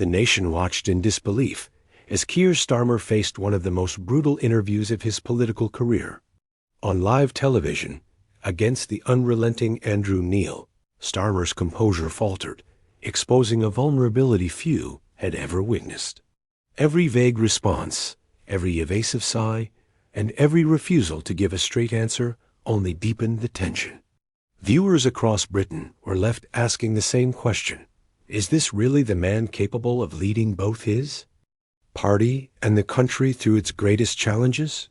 The nation watched in disbelief as Keir Starmer faced one of the most brutal interviews of his political career. On live television, against the unrelenting Andrew Neil, Starmer's composure faltered, exposing a vulnerability few had ever witnessed. Every vague response, every evasive sigh, and every refusal to give a straight answer only deepened the tension. Viewers across Britain were left asking the same question. Is this really the man capable of leading both his party and the country through its greatest challenges?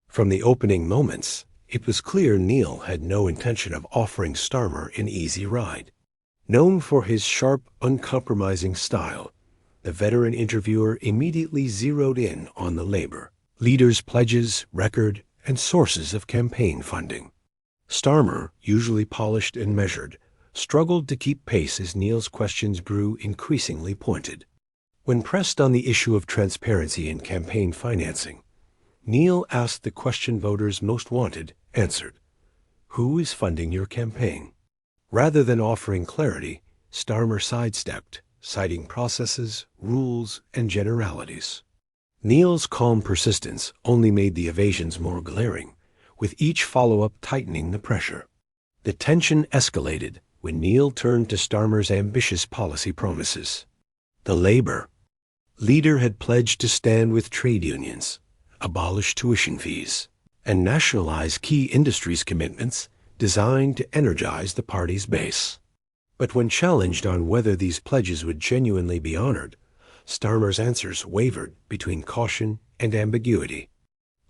From the opening moments, it was clear Neil had no intention of offering Starmer an easy ride. Known for his sharp, uncompromising style, the veteran interviewer immediately zeroed in on the Labour leader's pledges, record, and sources of campaign funding. Starmer, usually polished and measured, struggled to keep pace as Neil's questions grew increasingly pointed. When pressed on the issue of transparency in campaign financing, Neil asked the question voters most wanted answered. Who is funding your campaign? Rather than offering clarity, Starmer sidestepped, citing processes, rules, and generalities. Neil's calm persistence only made the evasions more glaring, with each follow-up tightening the pressure. The tension escalated when Neil turned to Starmer's ambitious policy promises. The Labour leader had pledged to stand with trade unions, abolish tuition fees, and nationalize key industries commitments designed to energize the party's base. But when challenged on whether these pledges would genuinely be honored, Starmer's answers wavered between caution and ambiguity.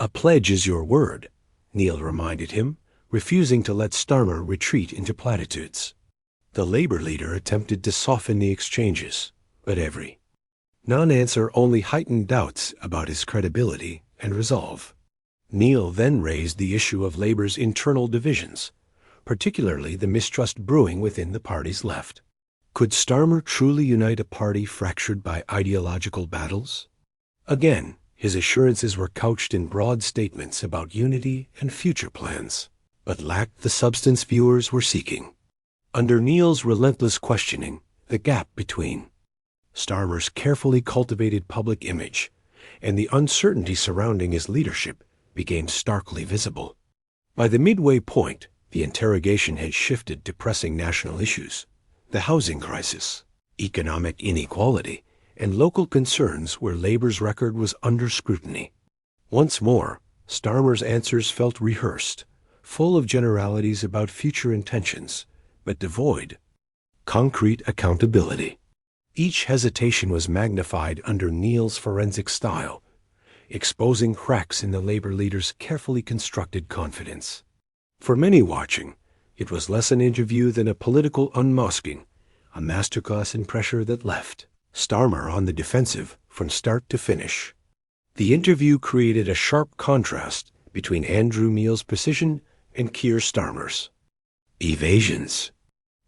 A pledge is your word, Neil reminded him, refusing to let Starmer retreat into platitudes. The Labour leader attempted to soften the exchanges, but every non-answer only heightened doubts about his credibility and resolve. Neil then raised the issue of Labour's internal divisions, particularly the mistrust brewing within the party's left. Could Starmer truly unite a party fractured by ideological battles? Again, his assurances were couched in broad statements about unity and future plans, but lacked the substance viewers were seeking. Under Neil's relentless questioning, the gap between Starmer's carefully cultivated public image and the uncertainty surrounding his leadership became starkly visible. By the midway point, the interrogation had shifted to pressing national issues, the housing crisis, economic inequality, and local concerns where Labour's record was under scrutiny. Once more, Starmer's answers felt rehearsed, full of generalities about future intentions, but devoid concrete accountability. Each hesitation was magnified under Neil's forensic style, exposing cracks in the Labour leader's carefully constructed confidence. For many watching, it was less an interview than a political unmasking, a masterclass in pressure that left Starmer on the defensive from start to finish. The interview created a sharp contrast between Andrew Neil's precision and Keir Starmer's evasions.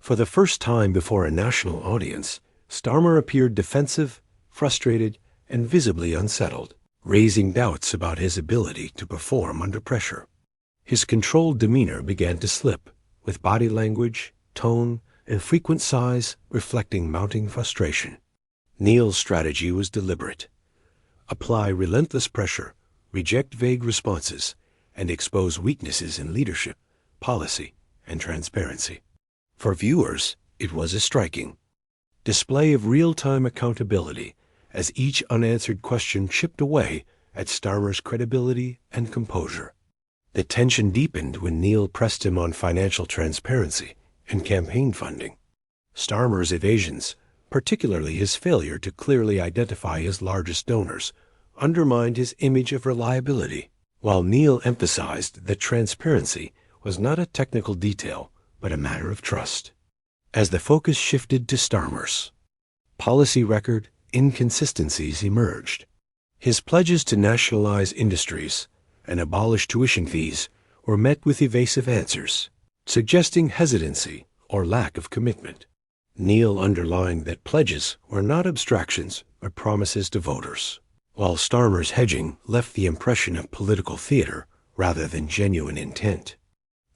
For the first time before a national audience, Starmer appeared defensive, frustrated, and visibly unsettled, raising doubts about his ability to perform under pressure. His controlled demeanor began to slip, with body language, tone, and frequent sighs reflecting mounting frustration. Neil's strategy was deliberate. Apply relentless pressure, reject vague responses, and expose weaknesses in leadership, policy, and transparency. For viewers, it was a striking display of real-time accountability as each unanswered question chipped away at Starmer's credibility and composure. The tension deepened when Neil pressed him on financial transparency and campaign funding. Starmer's evasions, particularly his failure to clearly identify his largest donors, undermined his image of reliability, while Neil emphasized that transparency was not a technical detail but a matter of trust. As the focus shifted to Starmer's policy record, inconsistencies emerged. His pledges to nationalize industries and abolish tuition fees were met with evasive answers, suggesting hesitancy or lack of commitment. Neil underlined that pledges were not abstractions but promises to voters, while Starmer's hedging left the impression of political theater rather than genuine intent.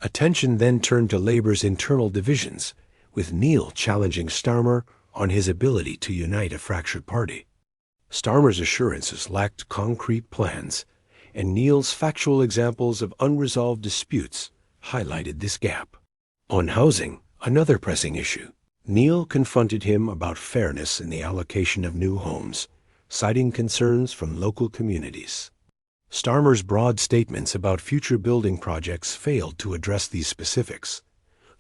Attention then turned to Labour's internal divisions, with Neil challenging Starmer on his ability to unite a fractured party. Starmer's assurances lacked concrete plans, and Neil's factual examples of unresolved disputes highlighted this gap. On housing, another pressing issue, Neil confronted him about fairness in the allocation of new homes, citing concerns from local communities. Starmer's broad statements about future building projects failed to address these specifics,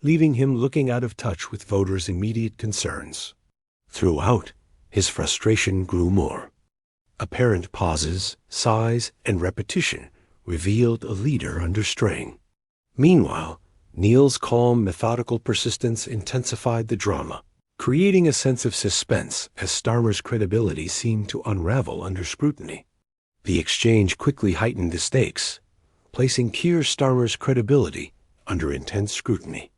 leaving him looking out of touch with voters' immediate concerns. Throughout, his frustration grew more. Apparent pauses, sighs, and repetition revealed a leader under strain. Meanwhile, Neil's calm, methodical persistence intensified the drama, creating a sense of suspense as Starmer's credibility seemed to unravel under scrutiny. The exchange quickly heightened the stakes, placing Keir Starmer's credibility under intense scrutiny.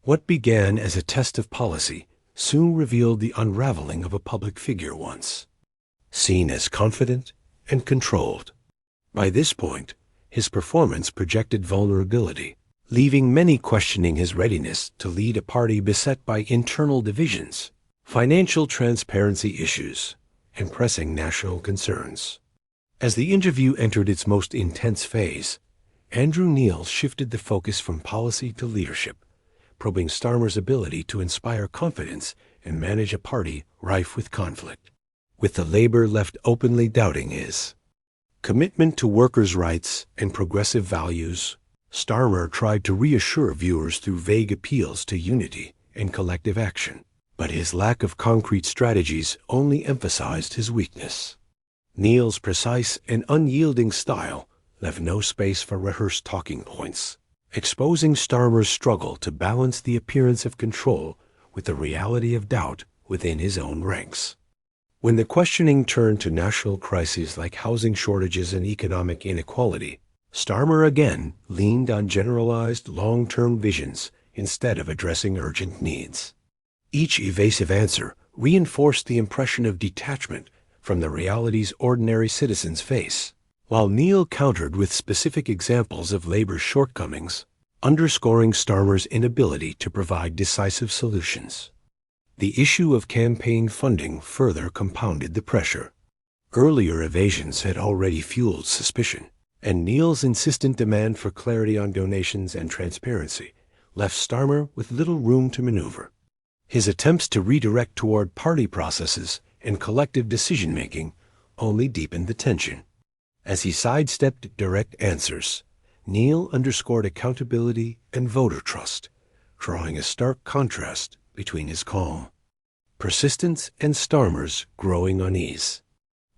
What began as a test of policy soon revealed the unraveling of a public figure once seen as confident and controlled. By this point, his performance projected vulnerability, leaving many questioning his readiness to lead a party beset by internal divisions, financial transparency issues, and pressing national concerns. As the interview entered its most intense phase, Andrew Neil shifted the focus from policy to leadership, probing Starmer's ability to inspire confidence and manage a party rife with conflict, with the Labour left openly doubting his commitment to workers' rights and progressive values. Starmer tried to reassure viewers through vague appeals to unity and collective action, but his lack of concrete strategies only emphasized his weakness. Neil's precise and unyielding style left no space for rehearsed talking points, exposing Starmer's struggle to balance the appearance of control with the reality of doubt within his own ranks. When the questioning turned to national crises like housing shortages and economic inequality, Starmer again leaned on generalized long-term visions instead of addressing urgent needs. Each evasive answer reinforced the impression of detachment from the realities ordinary citizens face, while Neil countered with specific examples of Labour's shortcomings, underscoring Starmer's inability to provide decisive solutions. The issue of campaign funding further compounded the pressure. Earlier evasions had already fueled suspicion, and Neil's insistent demand for clarity on donations and transparency left Starmer with little room to maneuver. His attempts to redirect toward party processes and collective decision-making only deepened the tension. As he sidestepped direct answers, Neil underscored accountability and voter trust, drawing a stark contrast between his calm persistence and Starmer's growing unease.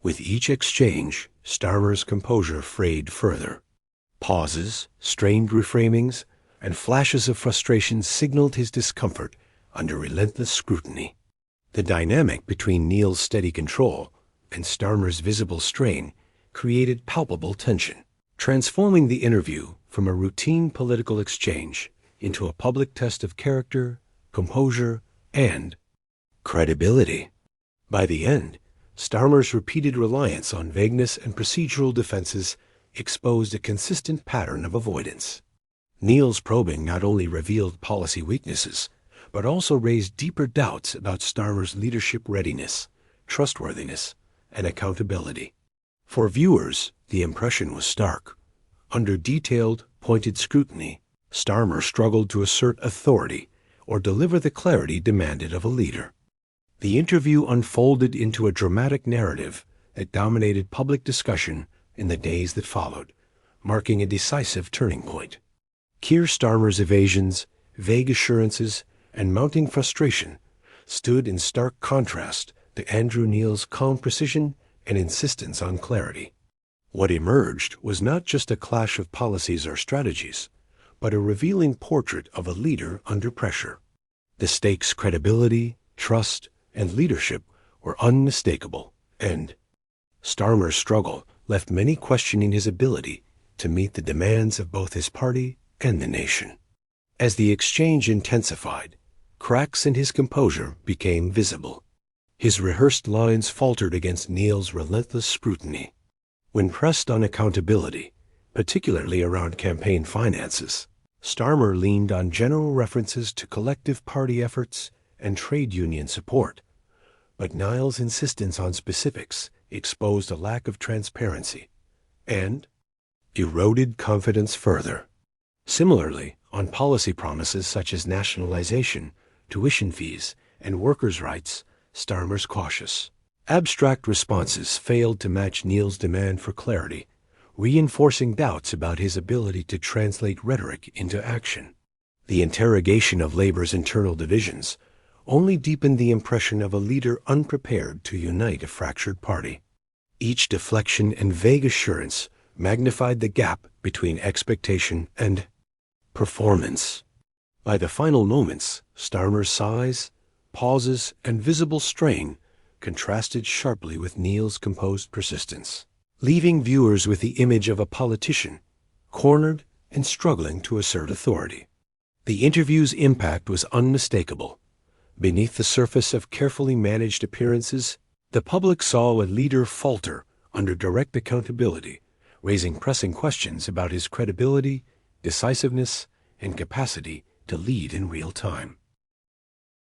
With each exchange, Starmer's composure frayed further. Pauses, strained reframings, and flashes of frustration signaled his discomfort under relentless scrutiny. The dynamic between Neil's steady control and Starmer's visible strain created palpable tension, transforming the interview from a routine political exchange into a public test of character, composure, and credibility. By the end, Starmer's repeated reliance on vagueness and procedural defenses exposed a consistent pattern of avoidance. Neil's probing not only revealed policy weaknesses, but also raised deeper doubts about Starmer's leadership readiness, trustworthiness, and accountability. For viewers, the impression was stark. Under detailed, pointed scrutiny, Starmer struggled to assert authority or deliver the clarity demanded of a leader. The interview unfolded into a dramatic narrative that dominated public discussion in the days that followed, marking a decisive turning point. Keir Starmer's evasions, vague assurances, and mounting frustration stood in stark contrast to Andrew Neil's calm precision and insistence on clarity. What emerged was not just a clash of policies or strategies, but a revealing portrait of a leader under pressure. The stakes credibility, trust, and leadership were unmistakable, and Starmer's struggle left many questioning his ability to meet the demands of both his party and the nation. As the exchange intensified, cracks in his composure became visible. His rehearsed lines faltered against Neil's relentless scrutiny. When pressed on accountability, particularly around campaign finances, Starmer leaned on general references to collective party efforts and trade union support, But Niall's insistence on specifics exposed a lack of transparency and eroded confidence further. Similarly, on policy promises such as nationalization, tuition fees, and workers' rights, Starmer's cautious. Abstract responses failed to match Neil's demand for clarity, reinforcing doubts about his ability to translate rhetoric into action. The interrogation of Labour's internal divisions only deepened the impression of a leader unprepared to unite a fractured party. Each deflection and vague assurance magnified the gap between expectation and performance. By the final moments, Starmer's sighs, pauses, and visible strain contrasted sharply with Neil's composed persistence, leaving viewers with the image of a politician, cornered and struggling to assert authority. The interview's impact was unmistakable. Beneath the surface of carefully managed appearances, the public saw a leader falter under direct accountability, raising pressing questions about his credibility, decisiveness, and capacity to lead in real time.